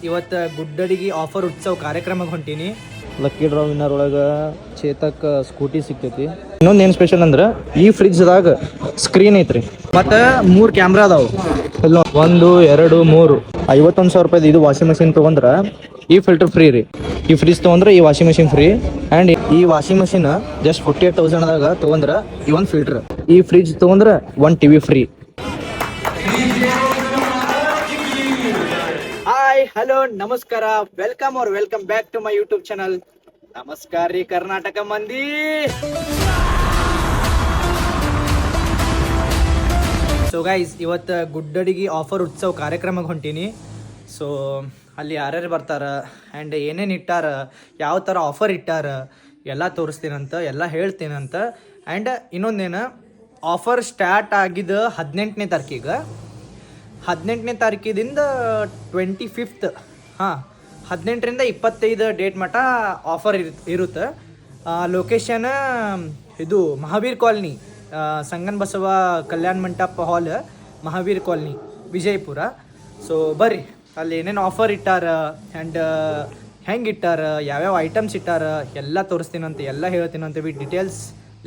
ಇವತ್ತು ಗುಡ್ಡಡಿಗೆ ಆಫರ್ ಉತ್ಸವ ಕಾರ್ಯಕ್ರಮಕ್ಕೆ ಹೊಂಟೀನಿ. ಲಕ್ಕಿ ಡ್ರಾ ವಿನ್ನರ್ ಒಳಗೆ ಚೇತಕ್ ಸ್ಕೂಟಿ ಸಿಗ್ತೈತಿ. ಇನ್ನೊಂದು ಏನು ಸ್ಪೆಷಲ್ ಅಂದ್ರೆ ಈ ಫ್ರಿಜ್ದಾಗ ಸ್ಕ್ರೀನ್ ಐತ್ರಿ, ಮತ್ತು 3 ಕ್ಯಾಮ್ರಾ ಅದಾವು. ಇಲ್ಲ 1 2 3 51,000 ರೂಪಾಯಿ ಇದು ವಾಷಿಂಗ್ ಮಷಿನ್ ತೊಗೊಂಡ್ರೆ ಈ ಫಿಲ್ಟರ್ ಫ್ರೀ ರೀ. ಈ ಫ್ರಿಜ್ ತೊಗೊಂಡ್ರೆ ಈ ವಾಷಿಂಗ್ ಮಷಿನ್ ಫ್ರೀ. ಆ್ಯಂಡ್ ಈ ವಾಷಿಂಗ್ ಮಷಿನ್ ಜಸ್ಟ್ 48,000ದಾಗ ತೊಗೊಂಡ್ರೆ ಈ ಒಂದು ಫಿಲ್ಟರ್. ಈ ಫ್ರಿಜ್ ತೊಗೊಂಡ್ರೆ 1 TV ಫ್ರೀ. ಹಾಯ್ ಹಲೋ ನಮಸ್ಕಾರ, welcome back to my YouTube channel. ನಮಸ್ಕಾರ ರೀ ಕರ್ನಾಟಕ ಮಂದಿ. ಸೊ ಗೈಸ್, ಇವತ್ತು ಗುಡ್ಡಡಿಗೆ ಆಫರ್ ಉತ್ಸವ ಕಾರ್ಯಕ್ರಮಕ್ಕೆ ಹೊಂಟೀನಿ. ಸೊ ಅಲ್ಲಿ ಯಾರ್ಯಾರು ಬರ್ತಾರ ಆ್ಯಂಡ್ ಏನೇನು ಇಟ್ಟಾರ, ಯಾವ ಥರ ಆಫರ್ ಇಟ್ಟಾರ ಎಲ್ಲ ತೋರಿಸ್ತೀನಂತ, ಎಲ್ಲ ಹೇಳ್ತೀನಂತ. ಆ್ಯಂಡ್ ಇನ್ನೊಂದೇನು, ಆಫರ್ ಸ್ಟಾರ್ಟ್ ಆಗಿದ್ದು 18ನೇ ತಾರೀಕಿಗೆ. 18ನೇ ತಾರೀಕಿದಿಂದ 25th, 18ರಿಂದ 25 ಡೇಟ್ ಮಟ್ಟ ಆಫರ್ ಇರುತ್ತೆ. ಲೊಕೇಶನ್ ಇದು ಮಹಾವೀರ್ ಕಾಲನಿ, ಸಂಗನ್ ಬಸವ ಕಲ್ಯಾಣ ಮಂಟಪ ಹಾಲ್, ಮಹಾವೀರ್ ಕಾಲನಿ, ವಿಜಯಪುರ. ಸೊ ಬರ್ರಿ, ಅಲ್ಲಿ ಏನೇನು ಆಫರ್ ಇಟ್ಟಾರ ಆ್ಯಂಡ್ ಹೆಂಗೆ ಇಟ್ಟಾರ, ಯಾವ್ಯಾವ ಐಟಮ್ಸ್ ಇಟ್ಟಾರ ಎಲ್ಲ ತೋರಿಸ್ತೀನಂತೆ, ಎಲ್ಲ ಹೇಳ್ತೀನಂತೆ with details.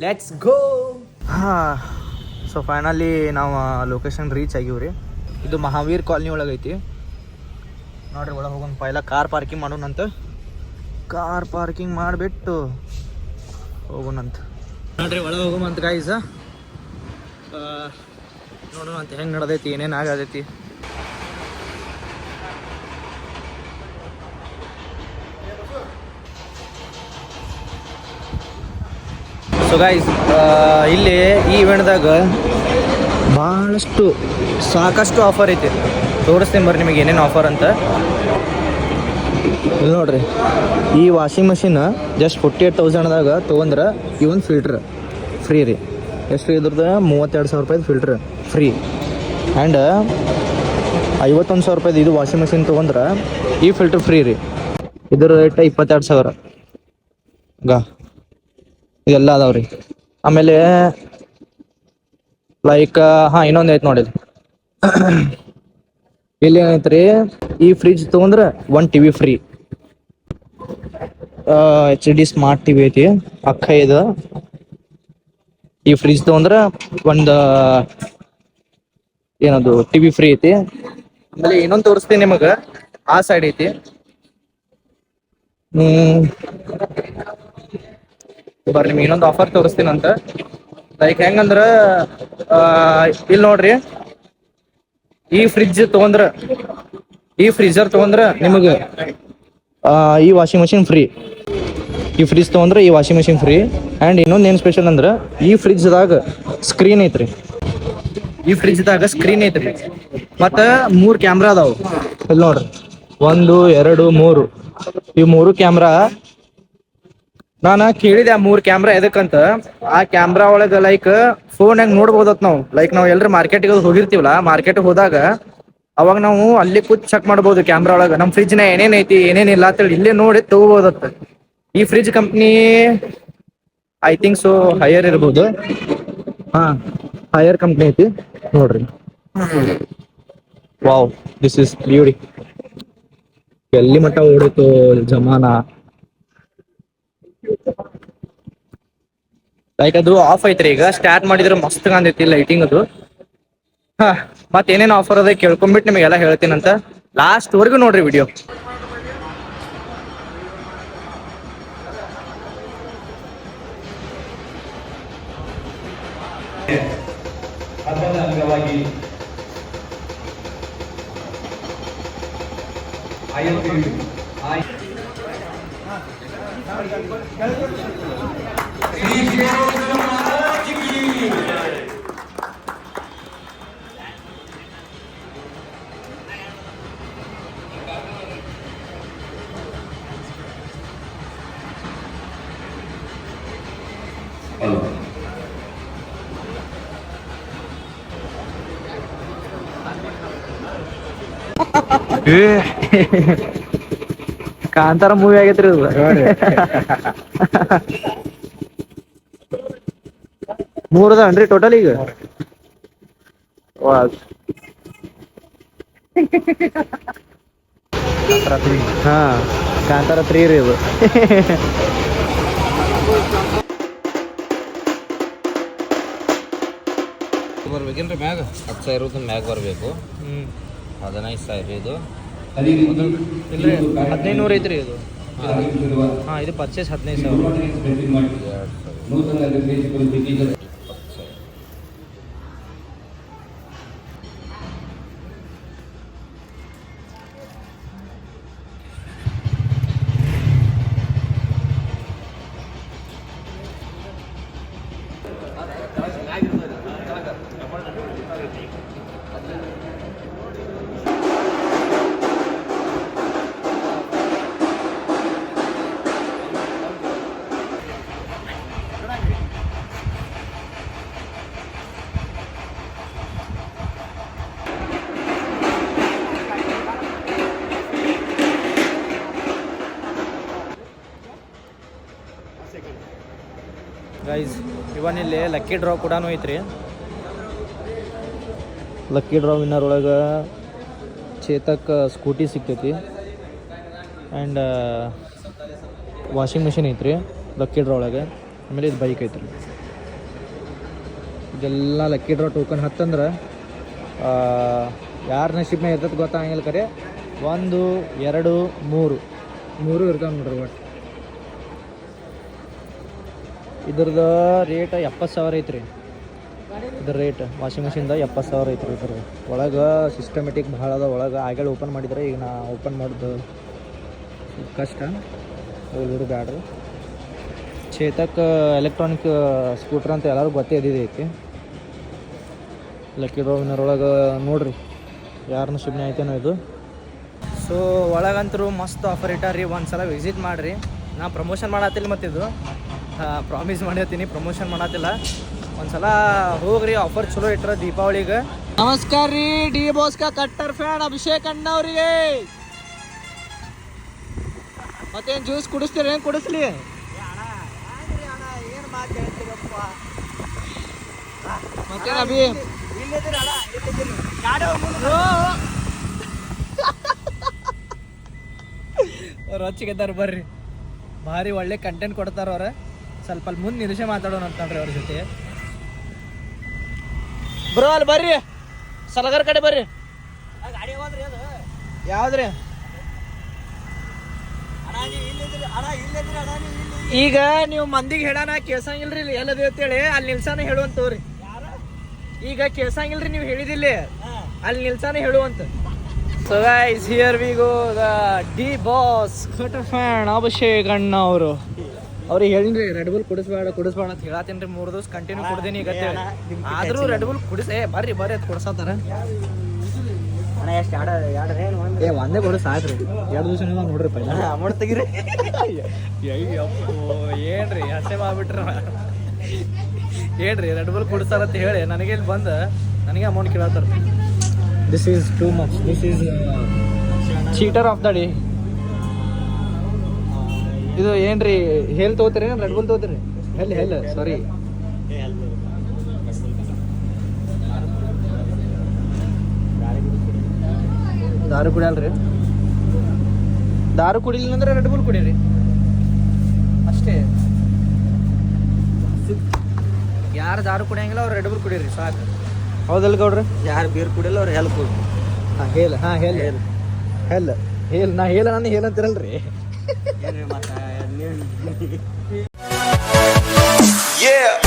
Let's go. So finally ನಾವು ಲೊಕೇಶನ್ ರೀಚ್ ಆಗಿವ್ರಿ. ಇದು ಮಹಾವೀರ್ ಕಾಲನಿ ಒಳಗೈತಿ ನೋಡ್ರಿ. ಒಳಗೆ ಹೋಗೋಣ, ಪೈಲ ಕಾರ್ ಪಾರ್ಕಿಂಗ್ ಮಾಡೋಣಂತ. ಕಾರ್ ಪಾರ್ಕಿಂಗ್ ಮಾಡಿಬಿಟ್ಟು ಹೋಗೋಣಂತ ನೋಡ್ರಿ. ಒಳಗೆ ಹೋಗೋಣಂತ ಗಾಯ್ಸ. ನೋಡೋಣ ಅಂತ ಹೆಂಗೆ ನಡೆದೈತಿ, ಏನೇನು ಆಗತೈತಿ. ಸೊ ಗಾಯ್ಸ್, ಇಲ್ಲಿ ಈ ಇವೆಂಟ್ದಾಗ ಭಾಳಷ್ಟು ಸಾಕಷ್ಟು ಆಫರ್ ಐತಿ. ತೋರಿಸ್ತೀನಿ ಬರ್ರಿ ನಿಮಗೆ ಏನೇನು ಆಫರ್ ಅಂತ. ಇಲ್ಲಿ ನೋಡ್ರಿ, ಈ ವಾಷಿಂಗ್ ಮಷಿನ್ ಜಸ್ಟ್ 48,000ದಾಗ ತೊಗೊಂಡ್ರೆ ಈ ಒಂದು ಫಿಲ್ಟ್ರ್ ಫ್ರೀ ರೀ. ಎಷ್ಟು ಇದ್ರದ್ದು? 32,000 ರೂಪಾಯಿದು ಫಿಲ್ಟ್ರ್ ಫ್ರೀ. ಆ್ಯಂಡ್ 51,000 ರೂಪಾಯಿದು ಇದು ವಾಷಿಂಗ್ ಮಷಿನ್ ತೊಗೊಂಡ್ರೆ ಈ ಫಿಲ್ಟ್ರ್ ಫ್ರೀ ರೀ. ಇದ್ರ ರೇಟ್ 22,000 ಇದೆಲ್ಲ ಅದಾವ್ರಿ. ಆಮೇಲೆ ಲೈಕ್ ಇನ್ನೊಂದು ಐತೆ ನೋಡಿ, ಇಲ್ಲಿ ಏನೈತ್ರಿ, ಈ ಫ್ರಿಜ್ ತೊಗೊಂಡ್ರೆ 1 TV free. HD smart TV ಐತಿ ಅಕ್ಕ ಇದು. ಈ ಫ್ರಿಜ್ ತೊಗೊಂಡ್ರೆ ಒಂದು ಏನದು TV ಫ್ರೀ ಐತಿ. ಆಮೇಲೆ ಇನ್ನೊಂದು ತೋರಿಸ್ತೀನಿ ನಿಮಗೆ, ಆ ಸೈಡ್ ಐತಿ. ಬರ್ರಿ ನಿಮ್ಗೆ ಇನ್ನೊಂದು ಆಫರ್ ತೋರಿಸ್ತೀನಂತ. ಲೈಕ್ ಹೆಂಗಂದ್ರೆ, ಇಲ್ಲಿ ನೋಡ್ರಿ, ಈ ಫ್ರಿಜ್ ತೊಗೊಂಡ್ರೆ, ಈ ಫ್ರೀಜರ್ ತೊಗೊಂಡ್ರೆ ನಿಮಗೆ ಈ ವಾಷಿಂಗ್ ಮಷಿನ್ ಫ್ರೀ. ಈ ಫ್ರಿಜ್ ತೊಗೊಂಡ್ರೆ ಈ ವಾಷಿಂಗ್ ಮಷಿನ್ ಫ್ರೀ. ಆ್ಯಂಡ್ ಇನ್ನೊಂದು ಏನು ಸ್ಪೆಷಲ್ ಅಂದ್ರೆ, ಈ ಫ್ರಿಜ್ದಾಗ ಸ್ಕ್ರೀನ್ ಐತ್ರಿ. ಈ ಫ್ರಿಜ್ದಾಗ ಸ್ಕ್ರೀನ್ ಐತ್ರಿ, ಮತ್ತು 3 ಕ್ಯಾಮ್ರಾ ಅದಾವು. ಇಲ್ಲಿ ನೋಡ್ರಿ, 1 2 3 ಈ 3 ಕ್ಯಾಮ್ರಾ. ನಾನು ಕೇಳಿದೆ ಆ 3 ಕ್ಯಾಮ್ರಾ ಎದಕ್ಕಂತ. ಆ ಕ್ಯಾಮ್ರಾ ಒಳಗೆ ಲೈಕ್ ಫೋನ್ಯಾಗ ನೋಡ್ಬೋದತ್ ನಾವು. ಲೈಕ್ ನಾವು ಎಲ್ಲರೂ ಮಾರ್ಕೆಟಿಗೆ ಹೋಗಿರ್ತೀವಲ್ಲ, ಮಾರ್ಕೆಟಿಗೆ ಹೋದಾಗ ಅವಾಗ ನಾವು ಅಲ್ಲಿ ಕೂತ್ ಚೆಕ್ ಮಾಡ್ಬೋದು ಕ್ಯಾಮ್ರಾ ಒಳಗೆ ನಮ್ಮ ಫ್ರಿಜ್ನ ಏನೇನು ಐತಿ ಏನೇನಿಲ್ಲ ಅಂತೇಳಿ ಇಲ್ಲೇ ನೋಡಿ ತಗೋಬೋದತ್ತ. ಈ fridge company I think so higher ಇರ್ಬೋದು. ಹೈಯರ್ ಕಂಪ್ನಿ ಐತಿ ನೋಡ್ರಿ. Wow, this is beauty. ಎಲ್ಲಿ ಮಟ್ಟ ಓಡಿತು ಜಮಾನ. ಲೈಕ್ ಅದು ಆಫ್ ಐತ್ರಿ, ಈಗ ಸ್ಟಾರ್ಟ್ ಮಾಡಿದ್ರೆ ಮಸ್ತ್ ಕಾಣ್ತೈತಿ ಲೈಟಿಂಗ್ ಅದು. ಮತ್ತೇನೇನು ಆಫರ್ ಅದ ಕೇಳ್ಕೊಂಡ್ಬಿಟ್ಟು ನಿಮಗೆಲ್ಲ ಹೇಳ್ತೀನಂತ. ಲಾಸ್ಟ್ ವರ್ಗು ನೋಡ್ರಿ ವಿಡಿಯೋ. ಕಾಂತಾರ ಮೂವಿ ಆಗೈತ್ರಿ ಇದು. ಮೂರದನ್ರಿ ಟೋಟಲ್ ಈಗ. ಹಾಂ ಕಾಂತಾರ 3 ರೀ ಇದು. ಬರ್ಬೇಕೇನ್ರಿ ಮ್ಯಾಗ 10,000 ಮ್ಯಾಗ ಬರಬೇಕು. 15,000 ಇದು. ಇಲ್ರಿ 1,500 ಐತ್ರಿ ಇದು. ಹಾಂ ಇದು ಪರ್ಚೇಸ್ 15,000. ಗೈಸ್ ಇವನಿಲ್ಲಿ ಲಕ್ಕಿ ಡ್ರಾ ಕೂಡ ಐತ್ರಿ. ಲಕ್ಕಿ ಡ್ರಾ ವಿನ್ನರ್ ಒಳಗೆ ಚೇತಕ್ ಸ್ಕೂಟಿ ಸಿಗ್ತೈತಿ ಆ್ಯಂಡ್ ವಾಷಿಂಗ್ ಮಿಷಿನ್ ಐತ್ರಿ ಲಕ್ಕಿ ಡ್ರಾ ಒಳಗೆ. ಆಮೇಲೆ ಇದು ಬೈಕ್ ಐತ್ರಿ. ಇದೆಲ್ಲ ಲಕ್ಕಿ ಡ್ರಾ ಟೋಕನ್ ಹತ್ತಂದ್ರೆ ಯಾರ ನಶೀಬ್ನಾಗ ಇರ್ತದೆ ಗೊತ್ತಾಗಂಗಿಲ್ಲ. ಕರೆ 1 2 3 ಇರ್ತಾವೆ ನೋಡ್ರಿ. ಒಟ್ಟು ಇದ್ರದ್ದು ರೇಟ್ 70,000 ಐತ್ರಿ. ಇದ್ರ ರೇಟ್ ವಾಷಿಂಗ್ ಮಿಷಿನ್ದ 70,000 ಐತ್ರಿ. ಇದ್ರ ಒಳಗೆ ಸಿಸ್ಟಮೆಟಿಕ್ ಭಾಳ ಅದ. ಒಳಗೆ ಆಗಲೇ ಓಪನ್ ಮಾಡಿದ್ರೆ ಈಗ ನಾ ಓಪನ್ ಮಾಡೋದು ಕಷ್ಟ, ಹೋಗ್ಬಿಡು ಬ್ಯಾಡ್ರಿ. ಚೇತಕ್ ಎಲೆಕ್ಟ್ರಾನಿಕ್ ಸ್ಕೂಟ್ರ್ ಅಂತ ಎಲ್ಲರೂ ಗೊತ್ತೇ ಐತಿ. ಲಕ್ಕಿ ಡ್ರಾ ವಿನ್ನರ್ ಒಳಗೆ ನೋಡ್ರಿ ಯಾರನ್ನ ಶಿಬ್ನೆ ಐತೇನೋ ಇದು. ಸೊ ಒಳಗಂತರೂ ಮಸ್ತ್ ಆಫರ್ ಇಟ್ಟಾರ್ರಿ. ಒಂದು ಸಲ ವಿಸಿಟ್ ಮಾಡಿರಿ. ನಾ ಪ್ರಮೋಷನ್ ಮಾಡತ್ತಿಲ್ಲ ಮತ್ತು ಇದು ಪ್ರಾಮಿಸ್ ಮಾಡಿರ್ತೀನಿ, ಪ್ರಮೋಷನ್ ಮಾಡತ್ತಿಲ್ಲ. ಒಂದ್ಸಲ ಹೋಗ್ರಿ, ಆಫರ್ ಚಲೋ ಇಟ್ರ ದೀಪಾವಳಿಗೆ. ನಮಸ್ಕಾರ ರೀ ಡಿ ಬಾಸ್ಕ ಕಟ್ಟರ್ ಫ್ಯಾನ್ ಅಭಿಷೇಕ್ ಅಣ್ಣವ್ರಿಗೆ. ಮತ್ತೇನು ಜ್ಯೂಸ್ ಕುಡಿಸ್ತೀರಿ? ಏನು ಕುಡಿಸ್ಲಿ? ಮತ್ತೇನು ಅಭಿ ರೊಚ್ಚಿಗೆದ್ದಾರ ಬರ್ರಿ. ಭಾರಿ ಒಳ್ಳೆ ಕಂಟೆಂಟ್ ಕೊಡ್ತಾರ ಅವ್ರ. ಸ್ವಲ್ಪ ಅಲ್ಲಿ ಮುಂದೆ ನಿರೀಕ್ಷೆ ಮಾತಾಡೋಣ ಅಂತಂದ್ರಿ ಅವ್ರ ಜೊತೆ. ಬ್ರೋ ಅಲ್ಲಿ ಬರ್ರಿ, ಸಲಗರ್ ಕಡೆ ಬರ್ರಿ. ಯಾವ್ದ್ರಿ? ಈಗ ನೀವು ಮಂದಿಗೆ ಹೇಳೋಣ ಕೇಳ್ಸಂಗಿಲ್ರಿ ಇಲ್ಲಿ ಎಲ್ಲದ ಅಂತೇಳಿ ಅಲ್ಲಿ ನಿಲ್ಸಾನ ಹೇಳುವಂತವ್ರಿ. ಈಗ ಕೇಳ್ಸಂಗಿಲ್ರಿ ನೀವು ಹೇಳಿದಿಲ್ಲ, ಅಲ್ಲಿ ನಿಲ್ಸಾನ ಹೇಳುವಂತ. So guys here we go the D boss cutter fan Abhishek ಅಣ್ಣ ಅವರು. ಅವ್ರಿಗೆ ಹೇಳಿನ್ರಿ ರೆಡ್ ಬುಲ್ ಕುಡಿಸ್ಬೇಡ ಅಂತ ಹೇಳತ್ತೀನಿ ರೀ. 3 ದಿವಸ ಕಂಟಿನ್ಯೂ ಕುಡ್ದೀನಿ ಈಗ. ಆದ್ರೂ ರೆಡ್ ಬುಲ್ ಕುಡಿಸೇ ಬರ್ರಿ ಅಂತ ಕೊಡ್ಸತ್ತಾರ. ಒಂದೇ ಕೊಡು ಸಾಕ್ರಿ. 2 ದಿವಸ ನೋಡ್ರಿ ಪೈಲ ಅಮೌಂಟ್ ತೆಗಿರಿ. ಏನ್ರಿ ಹಸೆ ಮಾಡ್ಬಿಟ್ರ. ಹೇಳ್ರಿ ರೆಡ್ ಬುಲ್ ಕುಡಿಸ್ತಾರಂತ ಹೇಳಿ ನನಗೆ ಇಲ್ಲಿ ಬಂದು ನನಗೆ ಅಮೌಂಟ್ ಕೇಳತ್ತಾರ. This is too much. This is cheater of the day. ಇದು ಏನ್ರಿ ಹೇಲ್ ತಗೋತೀರಿ ರೆಡ್ ಬುಲ್ ತಗೋತೀರಿ? ಹೆಲ್ ಸಾರಿ, ದಾರು ಕುಡಿಯಲ್ರಿ. ದಾರು ಕುಡಿಲಿಲ್ಲ ಅಂದ್ರೆ ರೆಡ್ ಬುಲ್ ಕುಡೀರಿ ಅಷ್ಟೇ. ಯಾರು ದಾರು ಕುಡಿಯಂಗಿಲ್ಲ ಅವ್ರು ರೆಡ್ ಬುಲ್ ಕುಡೀರಿ ಸಾಕು. ಹೌದಲ್ಲ ಗೌಡ್ರಿ? ಯಾರು ಬೀರ್ ಕುಡಿಯಲ್ಲ ಅವ್ರು ಹೆಲ್ ಕುಡಿ. ಹಾಂ ಹೇಲ್. ಹಾಂ ಹೇಲ್ ನಾ ನಾನು ಹೇಲ್ ಅಂತಿರಲ್ರಿ. Yeah.